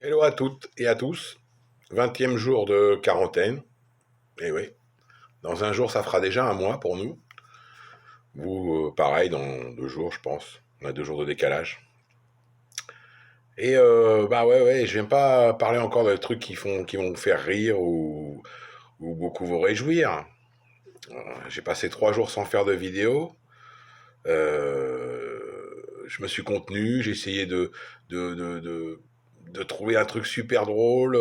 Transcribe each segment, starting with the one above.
Hello à toutes et à tous. 20e jour de quarantaine. Et oui, dans un jour, ça fera déjà un mois pour nous. Vous, pareil, dans 2 jours, je pense. On a 2 jours de décalage. Et bah ouais, je viens pas parler encore de trucs qui vont vous faire rire ou beaucoup vous réjouir. J'ai passé 3 jours sans faire de vidéo. Je me suis contenu, j'ai essayé de, de, de, de trouver un truc super drôle.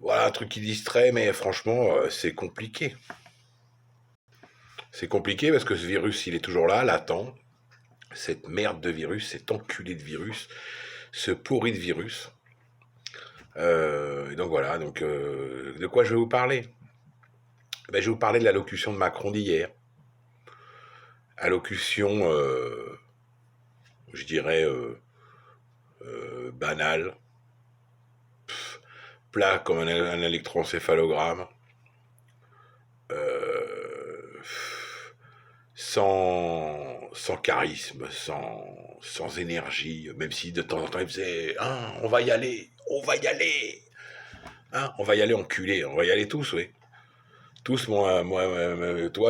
Voilà, un truc qui distrait, mais franchement, c'est compliqué. C'est compliqué parce que ce virus, il est toujours là, latent. Cette merde de virus, cet enculé de virus, ce pourri de virus. Et donc voilà, de quoi je vais vous parler? Ben, je vais vous parler de l'allocution de Macron d'hier. Allocution, je dirais, banale, plat comme un électroencéphalogramme, euh, sans charisme, sans énergie, même si de temps en temps il faisait hein, on va y aller, hein, on va y aller enculé, on va y aller tous, oui. Tous, toi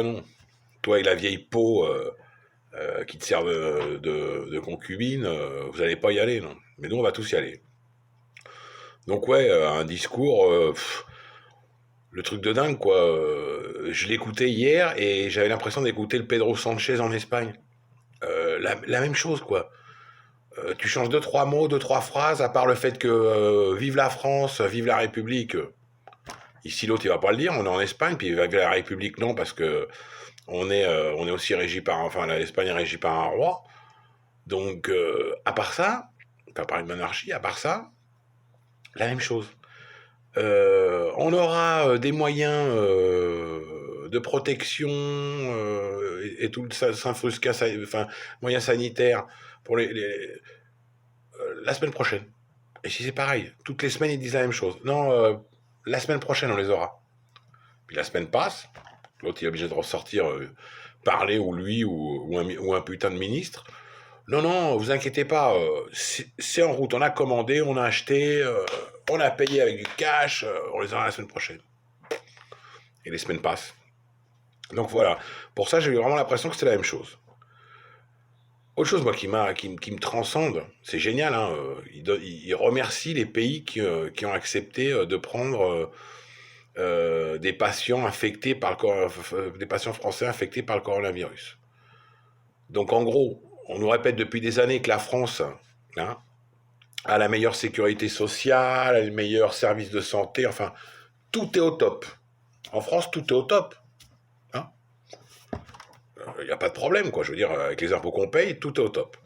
non. Toi et la vieille peau qui te sert de concubine, vous n'allez pas y aller, non. Mais nous, on va tous y aller. Donc ouais, un discours, le truc de dingue, quoi. Je l'écoutais hier et j'avais l'impression d'écouter le Pedro Sanchez en Espagne. La même chose, quoi. Tu changes deux, trois mots, deux, trois phrases, à part le fait que vive la France, vive la République. Ici, l'autre, il va pas le dire, on est en Espagne, puis vive la République, non, parce que on est aussi régi par, enfin, l'Espagne est régie par un roi. Donc, à part ça, pas parler de monarchie, à part ça, la même chose. On aura des moyens de protection et tout le s'infusca, enfin, moyens sanitaires pour la semaine prochaine. Et si c'est pareil, toutes les semaines ils disent la même chose. Non, la semaine prochaine on les aura. Puis la semaine passe, l'autre il est obligé de ressortir parler ou lui ou un putain de ministre. Non, non, vous inquiétez pas, c'est en route, on a commandé, on a acheté, on a payé avec du cash, on les aura la semaine prochaine. Et les semaines passent. Donc voilà, pour ça j'ai eu vraiment l'impression que c'était la même chose. Autre chose, moi, qui me transcende, c'est génial, hein, il remercie les pays qui ont accepté de prendre des patients infectés par des patients français infectés par le coronavirus. Donc en gros, on nous répète depuis des années que la France hein, a la meilleure sécurité sociale, a les meilleurs services de santé, enfin, tout est au top. En France, tout est au top. Hein. Il n'y a pas de problème, quoi. Je veux dire, avec les impôts qu'on paye, tout est au top.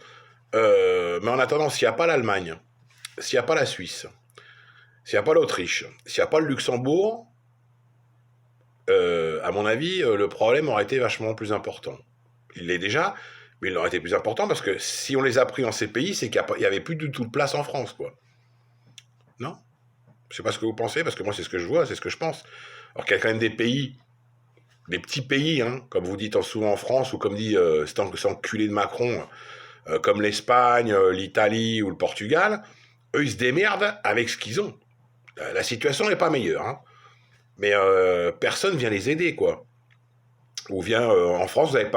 Mais en attendant, s'il n'y a pas l'Allemagne, s'il n'y a pas la Suisse, s'il n'y a pas l'Autriche, s'il n'y a pas le Luxembourg, à mon avis, le problème aurait été vachement plus important. Il l'est déjà, mais il aurait été plus important parce que si on les a pris dans ces pays, c'est qu'il n'y avait plus du tout de place en France, quoi. Non? Je sais pas ce que vous pensez, parce que moi c'est ce que je vois, c'est ce que je pense. Alors qu'il y a quand même des pays, des petits pays, hein, comme vous dites souvent en France, ou comme dit cet enculé de Macron, comme l'Espagne, l'Italie ou le Portugal, eux ils se démerdent avec ce qu'ils ont. La situation n'est pas meilleure, hein. Mais personne vient les aider, quoi. Ou vient en France, vous avez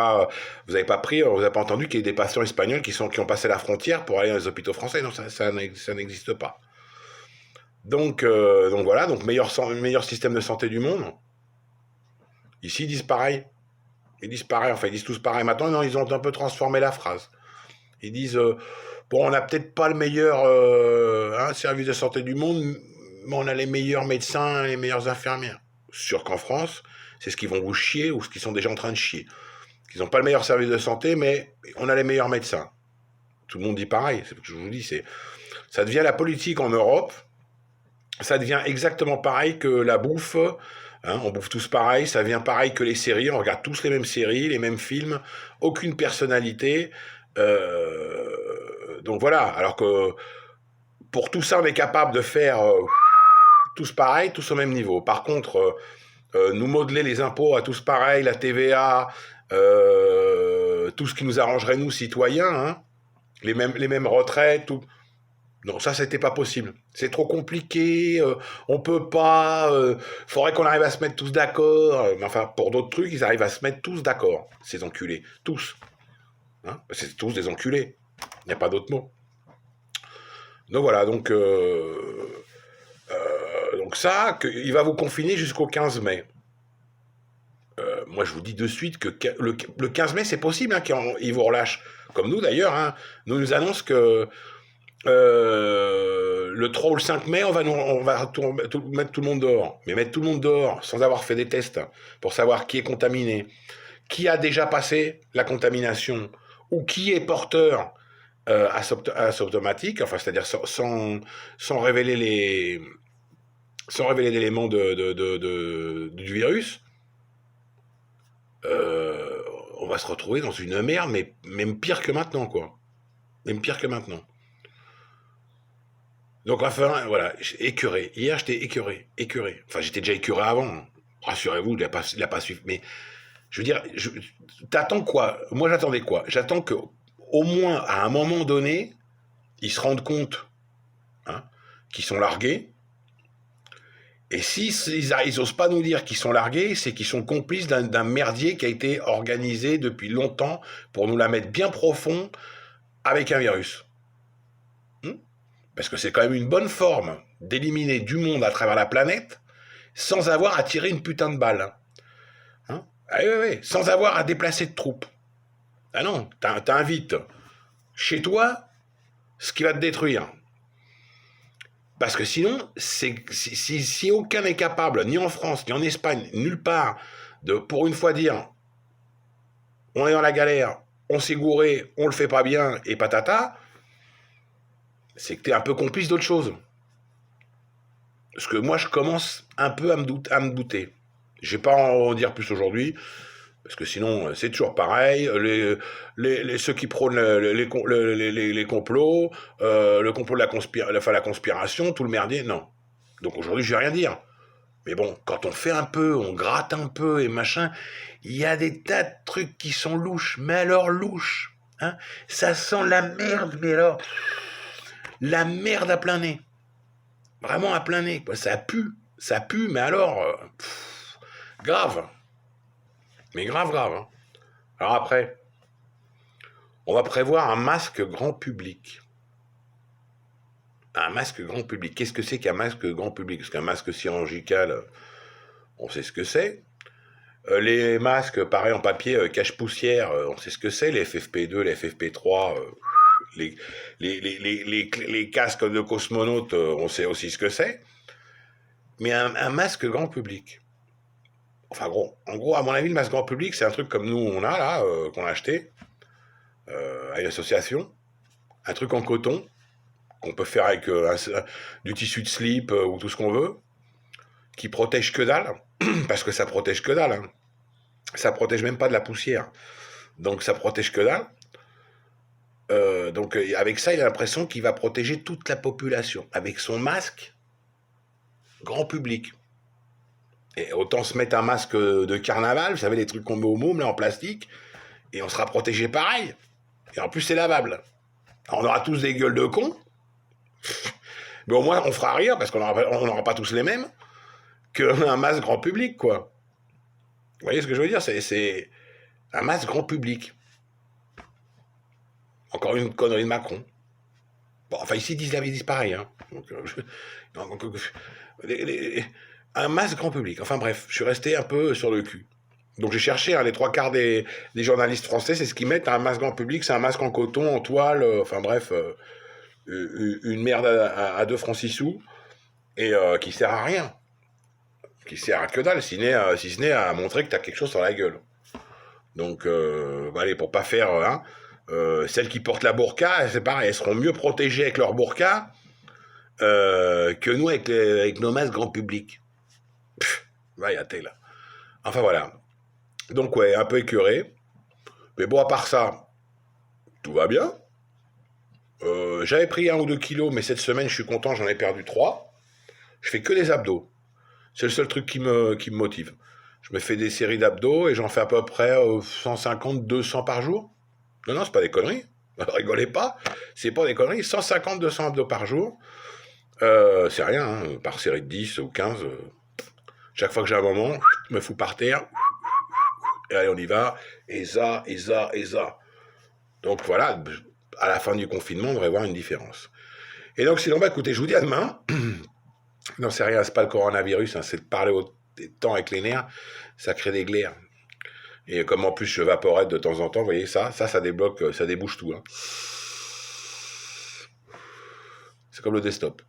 pas pris, vous avez pas entendu qu'il y ait des patients espagnols qui ont passé la frontière pour aller dans les hôpitaux français. Non, ça n'existe pas. Donc voilà, donc meilleur système de santé du monde. Ici, ils disent pareil. Ils disent pareil, enfin, ils disent tous pareil. Maintenant, non, ils ont un peu transformé la phrase. Ils disent bon, on n'a peut-être pas le meilleur service de santé du monde, mais on a les meilleurs médecins et les meilleures infirmières. Sûr qu'en France, c'est ce qu'ils vont vous chier ou ce qu'ils sont déjà en train de chier. Ils n'ont pas le meilleur service de santé, mais on a les meilleurs médecins. Tout le monde dit pareil. C'est ce que je vous dis. Ça devient la politique en Europe. Ça devient exactement pareil que la bouffe. Hein, on bouffe tous pareil, ça devient pareil que les séries, on regarde tous les mêmes séries, les mêmes films, aucune personnalité. Donc voilà, alors que pour tout ça, on est capable de faire tous pareil, tous au même niveau. Par contre, nous modeler les impôts à tous pareil, la TVA, tout ce qui nous arrangerait nous, citoyens, hein, les mêmes retraites, tout. Non, ça, c'était pas possible. C'est trop compliqué, on peut pas, faudrait qu'on arrive à se mettre tous d'accord. Mais enfin, pour d'autres trucs, ils arrivent à se mettre tous d'accord, ces enculés. Tous. Hein, c'est tous des enculés. Il n'y a pas d'autre mot. Donc voilà, donc ça, il va vous confiner jusqu'au 15 mai. Moi, je vous dis de suite que le 15 mai, c'est possible hein, qu'ils vous relâchent. Comme nous, d'ailleurs. Hein, nous annoncent que le 3 ou le 5 mai, on va mettre tout le monde dehors. Mais mettre tout le monde dehors, sans avoir fait des tests, pour savoir qui est contaminé, qui a déjà passé la contamination, ou qui est porteur asymptomatique, enfin, c'est-à-dire sans révéler l'élément du virus, on va se retrouver dans une merde, mais même pire que maintenant, quoi. Même pire que maintenant. Donc enfin, voilà, écœuré. Hier, j'étais écœuré. Enfin, j'étais déjà écœuré avant. Hein. Rassurez-vous, il n'a pas suivi. Mais je veux dire, t'attends quoi? Moi, j'attendais quoi? J'attends que, au moins, à un moment donné, ils se rendent compte hein, qu'ils sont largués. Et s'ils n'osent pas nous dire qu'ils sont largués, c'est qu'ils sont complices d'un merdier qui a été organisé depuis longtemps pour nous la mettre bien profond avec un virus. Parce que c'est quand même une bonne forme d'éliminer du monde à travers la planète sans avoir à tirer une putain de balle. Hein ah oui, sans avoir à déplacer de troupes. Ah non, t'invites chez toi ce qui va te détruire. Parce que sinon, si aucun n'est capable, ni en France, ni en Espagne, nulle part, de pour une fois dire on est dans la galère, on s'est gouré, on le fait pas bien, et patata, c'est que t'es un peu complice d'autre chose. Parce que moi, je commence un peu à me douter. Je vais pas en dire plus aujourd'hui, parce que sinon, c'est toujours pareil. Ceux qui prônent les complots, le complot de la conspiration, tout le merdier, non. Donc aujourd'hui, je vais rien dire. Mais bon, quand on fait un peu, on gratte un peu et machin, il y a des tas de trucs qui sont louches, mais alors louches. Hein, ça sent la merde, mais alors, la merde à plein nez. Vraiment à plein nez, quoi. Ça pue, mais alors, grave. Mais grave. Hein. Alors après, on va prévoir un masque grand public. Un masque grand public. Qu'est-ce que c'est qu'un masque grand public? Parce qu'un masque chirurgical, on sait ce que c'est. Les masques, pareil en papier, cache-poussière, on sait ce que c'est. Les FFP2, les FFP3, les casques de cosmonautes, on sait aussi ce que c'est. Mais un masque grand public. Enfin, en gros, à mon avis, le masque grand public, c'est un truc comme nous, on a là, qu'on a acheté à une association. Un truc en coton, qu'on peut faire avec du tissu de slip ou tout ce qu'on veut, qui protège que dalle, parce que ça protège que dalle. Hein. Ça protège même pas de la poussière. Donc ça protège que dalle. Donc avec ça, il a l'impression qu'il va protéger toute la population. Avec son masque, grand public. Et autant se mettre un masque de carnaval, vous savez, les trucs qu'on met au môme, là, en plastique, et on sera protégé pareil. Et en plus, c'est lavable. Alors, on aura tous des gueules de cons, mais au moins, on fera rire, parce qu'on n'aura pas tous les mêmes, qu'un masque grand public, quoi. Vous voyez ce que je veux dire? C'est un masque grand public. Encore une connerie de Macron. Bon, enfin, ici, ils disent pareil, hein. Un masque grand public. Enfin bref, je suis resté un peu sur le cul. Donc j'ai cherché, hein, les trois quarts des journalistes français, c'est ce qu'ils mettent, un masque grand public, c'est un masque en coton, en toile, enfin bref, une merde à 2 francs 6 sous, et qui sert à rien. Qui sert à que dalle, si ce n'est à montrer que t'as quelque chose sur la gueule. Donc, allez, pour pas faire... Hein, celles qui portent la burqa, c'est pareil, elles seront mieux protégées avec leur burqa que nous avec nos masques grand public. Va y a là. Enfin voilà. Donc ouais, un peu écœuré. Mais bon, à part ça, tout va bien. J'avais pris 1 ou 2 kilos, mais cette semaine, je suis content, j'en ai perdu 3. Je fais que des abdos. C'est le seul truc qui me motive. Je me fais des séries d'abdos et j'en fais à peu près 150, 200 par jour. Non, c'est pas des conneries. Rigolez pas, c'est pas des conneries. 150-200 abdos par jour, c'est rien, hein, par série de 10 ou 15. Chaque fois que j'ai un moment, je me fous par terre, et allez, on y va, et ça, et ça, et ça. Donc voilà, à la fin du confinement, on devrait voir une différence. Et donc sinon, bah écoutez, je vous dis à demain. Non, c'est rien, c'est pas le coronavirus, hein, c'est de parler au temps avec les nerfs, ça crée des glaires. Et comme en plus je vaporette de temps en temps, vous voyez ça débloque, ça débouche tout. Hein. C'est comme le desktop.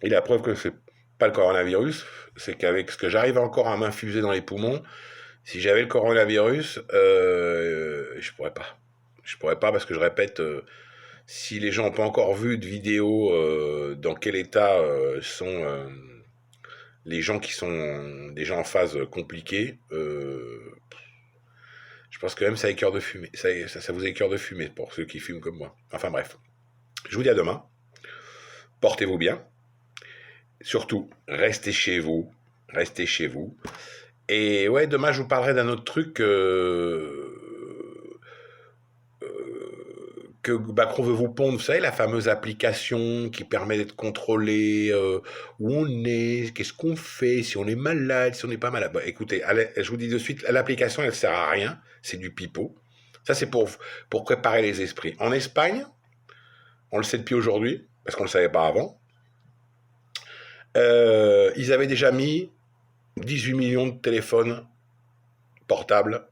Et la preuve que c'est pas le coronavirus, c'est qu'avec ce que j'arrive encore à m'infuser dans les poumons, si j'avais le coronavirus, je pourrais pas. Je pourrais pas parce que je répète, si les gens n'ont pas encore vu de vidéo dans quel état sont les gens qui sont déjà en phase compliquée, je pense que même ça écœure de fumer. Ça vous écœure de fumer pour ceux qui fument comme moi. Enfin bref. Je vous dis à demain. Portez-vous bien. Surtout, restez chez vous. Restez chez vous. Et ouais, demain, je vous parlerai d'un autre truc que Macron veut vous pondre. Vous savez, la fameuse application qui permet d'être contrôlé, où on est, qu'est-ce qu'on fait, si on est malade, si on n'est pas malade. Bah, écoutez, allez, je vous dis de suite, l'application, elle ne sert à rien. C'est du pipeau. Ça, c'est pour préparer les esprits. En Espagne, on le sait depuis aujourd'hui, parce qu'on ne le savait pas avant, ils avaient déjà mis 18 millions de téléphones portables,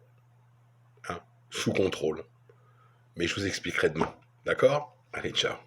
hein, sous contrôle. Mais je vous expliquerai demain. D'accord? Allez, ciao.